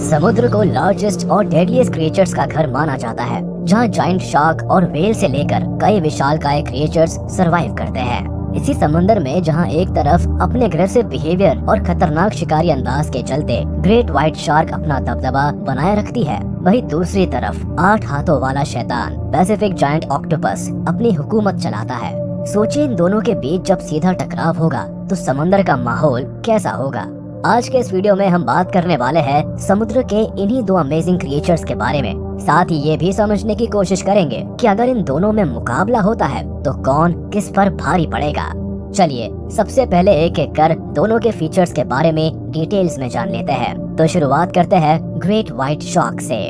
समुद्र को लार्जेस्ट और डेडलीस्ट क्रिएचर्स का घर माना जाता है, जहाँ जाइंट शार्क और व्हेल से लेकर कई विशालकाय क्रिएचर्स सरवाइव करते हैं। इसी समंदर में जहाँ एक तरफ अपने अग्रेसिव बिहेवियर और खतरनाक शिकारी अंदाज के चलते ग्रेट व्हाइट शार्क अपना दबदबा बनाए रखती है, वहीं दूसरी तरफ 8 हाथों वाला शैतान पैसिफिक जायंट ऑक्टोपस अपनी हुकूमत चलाता है। सोचिए, इन दोनों के बीच जब सीधा टकराव होगा तो समंदर का माहौल कैसा होगा। आज के इस वीडियो में हम बात करने वाले हैं समुद्र के इन्हीं दो अमेजिंग क्रिएचर्स के बारे में। साथ ही ये भी समझने की कोशिश करेंगे कि अगर इन दोनों में मुकाबला होता है तो कौन किस पर भारी पड़ेगा। चलिए सबसे पहले एक एक कर दोनों के फीचर्स के बारे में डिटेल्स में जान लेते हैं। तो शुरुआत करते हैं ग्रेट व्हाइट शार्क से।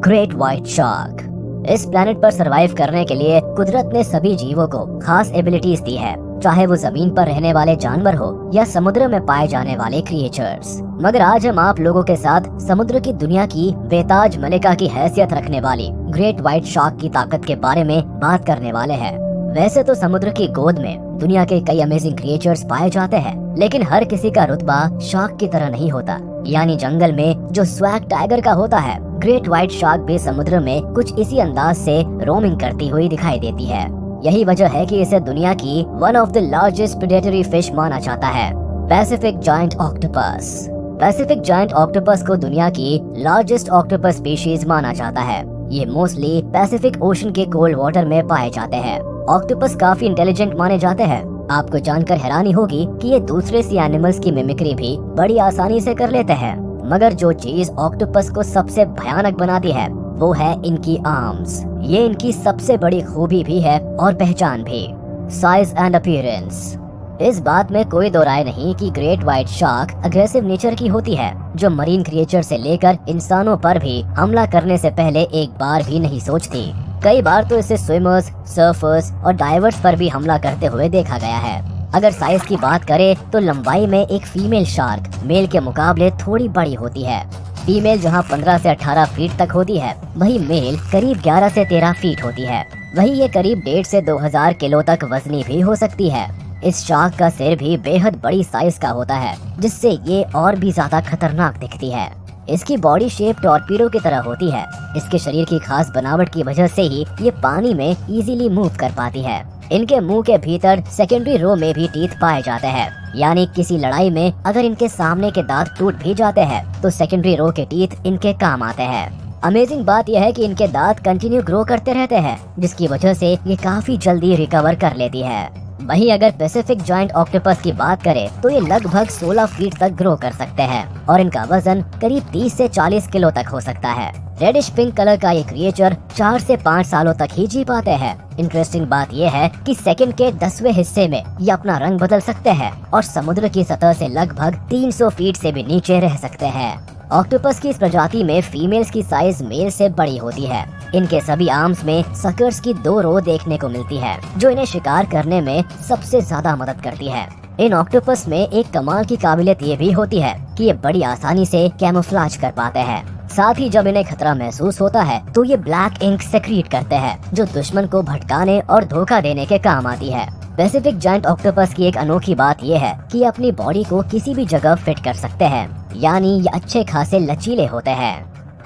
ग्रेट व्हाइट शार्क इस प्लेनेट पर सरवाइव करने के लिए कुदरत ने सभी जीवों को खास एबिलिटीज दी है, चाहे वो जमीन पर रहने वाले जानवर हो या समुद्र में पाए जाने वाले क्रिएचर्स। मगर आज हम आप लोगों के साथ समुद्र की दुनिया की बेताज मलिका की हैसियत रखने वाली ग्रेट व्हाइट शार्क की ताकत के बारे में बात करने वाले हैं। वैसे तो समुद्र की गोद में दुनिया के कई अमेजिंग क्रिएचर्स पाए जाते हैं, लेकिन हर किसी का रुतबा शार्क की तरह नहीं होता। यानी जंगल में जो स्वैग टाइगर का होता है, ग्रेट व्हाइट शार्क भी समुद्र में कुछ इसी अंदाज से रोमिंग करती हुई दिखाई देती है। यही वजह है कि इसे दुनिया की one of the largest predatory fish माना जाता है। Pacific giant octopus. Pacific giant octopus को दुनिया की लार्जेस्ट ऑक्टोपस स्पीशीज माना जाता है। ये मोस्टली पैसिफिक ओशन के कोल्ड वाटर में पाए जाते हैं। ऑक्टोपस काफी इंटेलिजेंट माने जाते हैं। आपको जानकर हैरानी होगी कि ये दूसरे सी एनिमल्स की मिमिक्री भी बड़ी आसानी से कर लेते हैं। मगर जो चीज ऑक्टोपस को सबसे भयानक बनाती है वो है इनकी आर्म्स। ये इनकी सबसे बड़ी खूबी भी है और पहचान भी। Size and appearance. इस बात में कोई दो राय नहीं कि great white shark aggressive nature की होती है, जो मरीन क्रिएचर से लेकर इंसानों पर भी हमला करने से पहले एक बार भी नहीं सोचती। कई बार तो इसे स्विमर्स, सर्फर्स और डाइवर्स पर भी हमला करते हुए देखा गया है। अगर साइज की बात करें तो लंबाई में एक फीमेल शार्क मेल के मुकाबले थोड़ी बड़ी होती है। फीमेल जहां 15 से 18 फीट तक होती है, वही मेल करीब 11 से 13 फीट होती है। वही ये करीब 1.5 से 2000 किलो तक वजनी भी हो सकती है। इस शार्क का सिर भी बेहद बड़ी साइज का होता है, जिससे ये और भी ज्यादा खतरनाक दिखती है। इसकी बॉडी शेप टॉर्पीडो की तरह होती है। इसके शरीर की खास बनावट की वजह से ही ये पानी में इजीली मूव कर पाती है। इनके मुंह के भीतर सेकेंडरी रो में भी टीथ पाए जाते हैं, यानी किसी लड़ाई में अगर इनके सामने के दांत टूट भी जाते हैं तो सेकेंडरी रो के टीथ इनके काम आते हैं। अमेजिंग बात यह है कि इनके दांत कंटिन्यू ग्रो करते रहते हैं, जिसकी वजह से ये काफी जल्दी रिकवर कर लेती है। वहीं अगर पैसिफिक जायंट ऑक्टोपस की बात करें तो ये लगभग 16 फीट तक ग्रो कर सकते हैं और इनका वजन करीब 30 से 40 किलो तक हो सकता है। रेडिश पिंक कलर का ये क्रिएचर 4 से 5 सालों तक ही जी पाते हैं। इंटरेस्टिंग बात यह है कि सेकंड के 10वें हिस्से में ये अपना रंग बदल सकते हैं और समुद्र की सतह से लगभग 300 फीट से भी नीचे रह सकते हैं। ऑक्टोपस की इस प्रजाति में फीमेल्स की साइज मेल से बड़ी होती है। इनके सभी आर्म्स में सकर्स की 2 रो देखने को मिलती है, जो इन्हें शिकार करने में सबसे ज्यादा मदद करती है। इन ऑक्टोपस में एक कमाल की काबिलियत ये भी होती है कि ये बड़ी आसानी से कैमोफ्लेज कर पाते हैं। साथ ही जब इन्हें खतरा महसूस होता है तो ये ब्लैक इंक सेक्रीट करते हैं, जो दुश्मन को भटकाने और धोखा देने के काम आती है। पैसिफिक जायंट ऑक्टोपस की एक अनोखी बात यह है कि ये अपनी बॉडी को किसी भी जगह फिट कर सकते हैं, यानी ये अच्छे खासे लचीले होते हैं।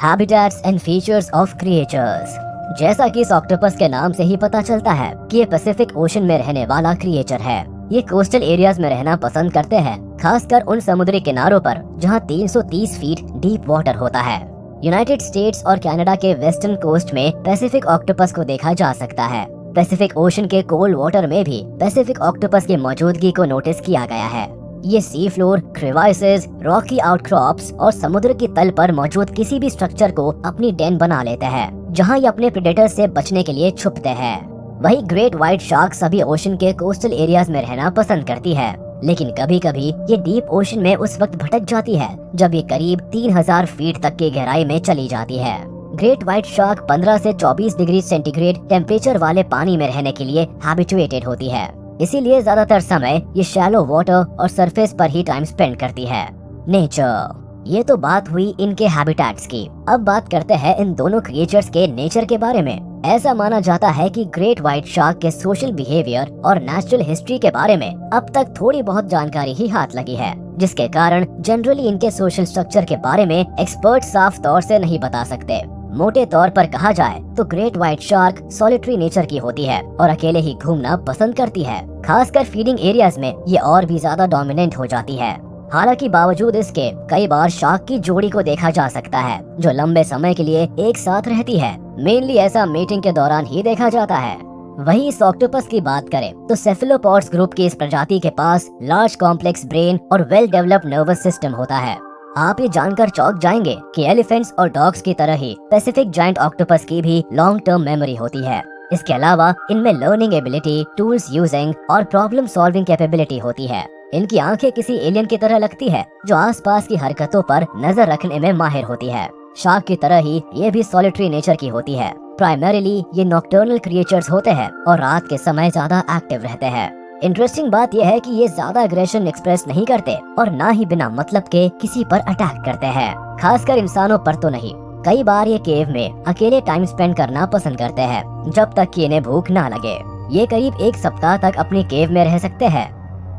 Habitats and features of creatures. जैसा कि इस ऑक्टोपस के नाम से ही पता चलता है कि ये पैसिफिक ओशन में रहने वाला क्रिएचर है। ये कोस्टल एरियाज में रहना पसंद करते हैं, खासकर उन समुद्री किनारों पर जहां 330 फीट डीप वाटर होता है। यूनाइटेड स्टेट्स और कनाडा के वेस्टर्न कोस्ट में पैसिफिक ऑक्टोपस को देखा जा सकता है। पैसिफिक ओशन के कोल्ड वाटर में भी पैसिफिक ऑक्टोपस की मौजूदगी को नोटिस किया गया है। ये सी फ्लोर, क्रेवाइसेस, रॉकी आउटक्रॉप्स और समुद्र की तल पर मौजूद किसी भी स्ट्रक्चर को अपनी डेन बना लेते हैं, जहां ये अपने प्रेडेटर से बचने के लिए छुपते हैं। वही ग्रेट व्हाइट शार्क सभी ओशन के कोस्टल एरियाज में रहना पसंद करती है, लेकिन कभी कभी ये डीप ओशन में उस वक्त भटक जाती है जब ये करीब 3000 फीट तक की गहराई में चली जाती है। ग्रेट व्हाइट शार्क 15 से 24 डिग्री सेंटीग्रेड टेम्परेचर वाले पानी में रहने के लिए हैबिचुएटेड होती है, इसीलिए ज्यादातर समय ये शैलो वाटर और सरफेस पर ही टाइम स्पेंड करती है। नेचर। ये तो बात हुई इनके हैबिटेट्स की। अब बात करते हैं इन दोनों क्रिएचर्स के नेचर के बारे में। ऐसा माना जाता है कि ग्रेट व्हाइट शार्क के सोशल बिहेवियर और नेचुरल हिस्ट्री के बारे में अब तक थोड़ी बहुत जानकारी ही हाथ लगी है, जिसके कारण जनरली इनके सोशल स्ट्रक्चर के बारे में एक्सपर्ट साफ तौर से नहीं बता सकते। मोटे तौर पर कहा जाए तो great white shark solitary nature की होती है और अकेले ही घूमना पसंद करती है। खासकर फीडिंग एरियाज में ये और भी ज्यादा डोमिनेंट हो जाती है। हालांकि बावजूद इसके कई बार शार्क की जोड़ी को देखा जा सकता है जो लंबे समय के लिए एक साथ रहती है। मेनली ऐसा मीटिंग के दौरान ही देखा जाता है। वहीं इस ऑक्टोपस की बात करें तो सेफेलोपॉड्स ग्रुप की इस प्रजाति के पास लार्ज कॉम्प्लेक्स ब्रेन और वेल डेवलप्ड नर्वस सिस्टम होता है। आप ये जानकर चौंक जाएंगे कि एलिफेंट्स और डॉग्स की तरह ही पैसिफिक जायंट ऑक्टोपस की भी लॉन्ग टर्म मेमोरी होती है। इसके अलावा इनमें लर्निंग एबिलिटी, टूल्स यूजिंग और प्रॉब्लम सॉल्विंग कैपेबिलिटी होती है। इनकी आंखें किसी एलियन की तरह लगती है जो आसपास की हरकतों पर नजर रखने में माहिर होती है। शार्क की तरह ही ये भी सॉलिटरी नेचर की होती है। प्राइमरीली ये नॉक्टर्नल क्रिएचर्स होते हैं और रात के समय ज्यादा एक्टिव रहते हैं। इंटरेस्टिंग बात यह है कि ये ज्यादा एग्रेशन एक्सप्रेस नहीं करते और ना ही बिना मतलब के किसी पर अटैक करते हैं, खासकर इंसानों पर तो नहीं। कई बार ये केव में अकेले टाइम स्पेंड करना पसंद करते हैं जब तक कि इन्हें भूख ना लगे। ये करीब एक सप्ताह तक अपनी केव में रह सकते हैं।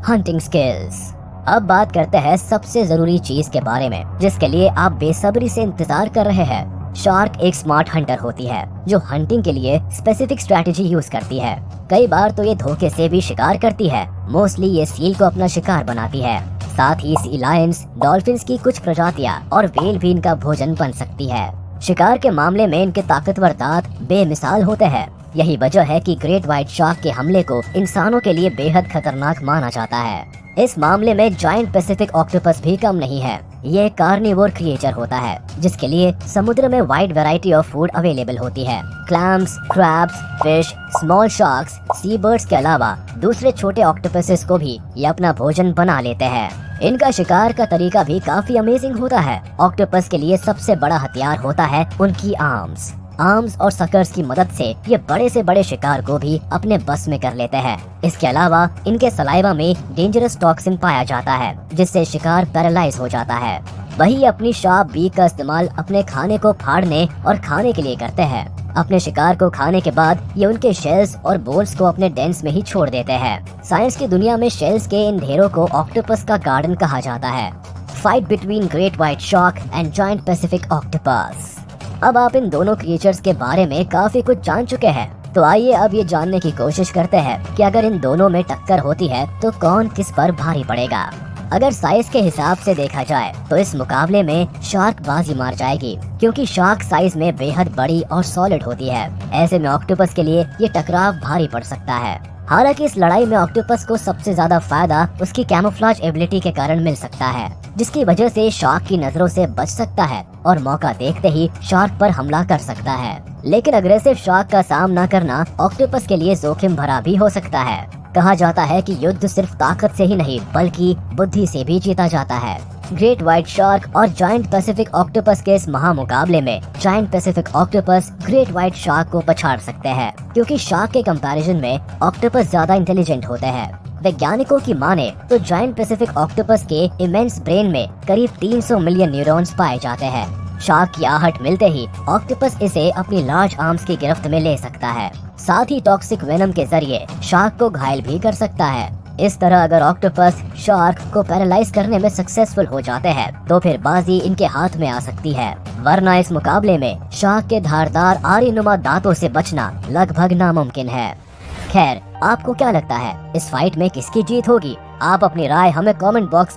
Hunting skills. अब बात करते हैं सबसे जरूरी चीज के बारे में जिसके लिए आप बेसब्री से इंतजार कर रहे हैं। शार्क एक स्मार्ट हंटर होती है जो हंटिंग के लिए स्पेसिफिक स्ट्रैटेजी यूज करती है। कई बार तो ये धोखे से भी शिकार करती है। मोस्टली ये सील को अपना शिकार बनाती है। साथ ही सी लायंस, डॉल्फिन्स की कुछ प्रजातियां और व्हेल भी इनका भोजन बन सकती है। शिकार के मामले में इनके ताकतवर दांत बेमिसाल होते हैं। यही वजह है कि ग्रेट व्हाइट शार्क के हमले को इंसानों के लिए बेहद खतरनाक माना जाता है। इस मामले में जायंट पैसिफिक ऑक्टोपस भी कम नहीं है। ये एक कार्निवोर क्रिएचर होता है जिसके लिए समुद्र में wide variety of food available होती है। Clams, crabs, fish, small sharks, sea birds के अलावा दूसरे छोटे ऑक्टोपसेस को भी ये अपना भोजन बना लेते हैं। इनका शिकार का तरीका भी काफी अमेजिंग होता है। ऑक्टोपस के लिए सबसे बड़ा हथियार होता है उनकी आर्म्स और सकर्स की मदद से ये बड़े से बड़े शिकार को भी अपने बस में कर लेते हैं। इसके अलावा इनके सलाइवा में डेंजरस टॉक्सिन पाया जाता है जिससे शिकार पैरालाइज हो जाता है। वही अपनी शार्प बीक का इस्तेमाल अपने खाने को फाड़ने और खाने के लिए करते हैं। अपने शिकार को खाने के बाद ये उनके शेल्स और बोन्स को अपने डेंस में ही छोड़ देते हैं। साइंस की दुनिया में शेल्स के इन ढेरों को ऑक्टोपस का गार्डन कहा जाता है। Fight between great white shark and giant Pacific octopus. अब आप इन दोनों क्रिएचर्स के बारे में काफी कुछ जान चुके हैं, तो आइए अब ये जानने की कोशिश करते हैं कि अगर इन दोनों में टक्कर होती है तो कौन किस पर भारी पड़ेगा। अगर साइज के हिसाब से देखा जाए तो इस मुकाबले में शार्क बाजी मार जाएगी क्योंकि शार्क साइज में बेहद बड़ी और सॉलिड होती है। ऐसे में ऑक्टोपस के लिए ये टकराव भारी पड़ सकता है। हालांकि इस लड़ाई में ऑक्टोपस को सबसे ज्यादा फायदा उसकी कैमोफ्लेज एबिलिटी के कारण मिल सकता है, जिसकी वजह से शार्क की नजरों से बच सकता है और मौका देखते ही शार्क पर हमला कर सकता है। लेकिन अग्रेसिव शार्क का सामना करना ऑक्टोपस के लिए जोखिम भरा भी हो सकता है। कहा जाता है कि युद्ध सिर्फ ताकत से ही नहीं बल्कि बुद्धि से भी जीता जाता है। ग्रेट व्हाइट शार्क और जायंट पैसिफिक ऑक्टोपस के इस महामुकाबले में giant Pacific octopus great white shark को पछाड़ सकते हैं क्योंकि शार्क के कंपैरिजन में ऑक्टोपस ज्यादा इंटेलिजेंट होते हैं। वैज्ञानिकों की माने तो जायंट पैसिफिक ऑक्टोपस के इमेंस ब्रेन में करीब 300 मिलियन न्यूरॉन्स पाए जाते हैं। शार्क की आहट मिलते ही ऑक्टोपस इसे अपनी लार्ज आर्म्स की गिरफ्त में ले सकता है। साथ ही टॉक्सिक वेनम के जरिए शार्क को घायल भी कर सकता है। इस तरह अगर ऑक्टोपस शार्क को पैरालाइज करने में सक्सेसफुल हो जाते हैं तो फिर बाजी इनके हाथ में आ सकती है, वरना इस मुकाबले में शार्क के धारदार आरीनुमा दांतों से बचना लगभग नामुमकिन है। खैर, आपको क्या लगता है इस फाइट में किसकी जीत होगी? आप अपनी राय हमें कमेंट बॉक्स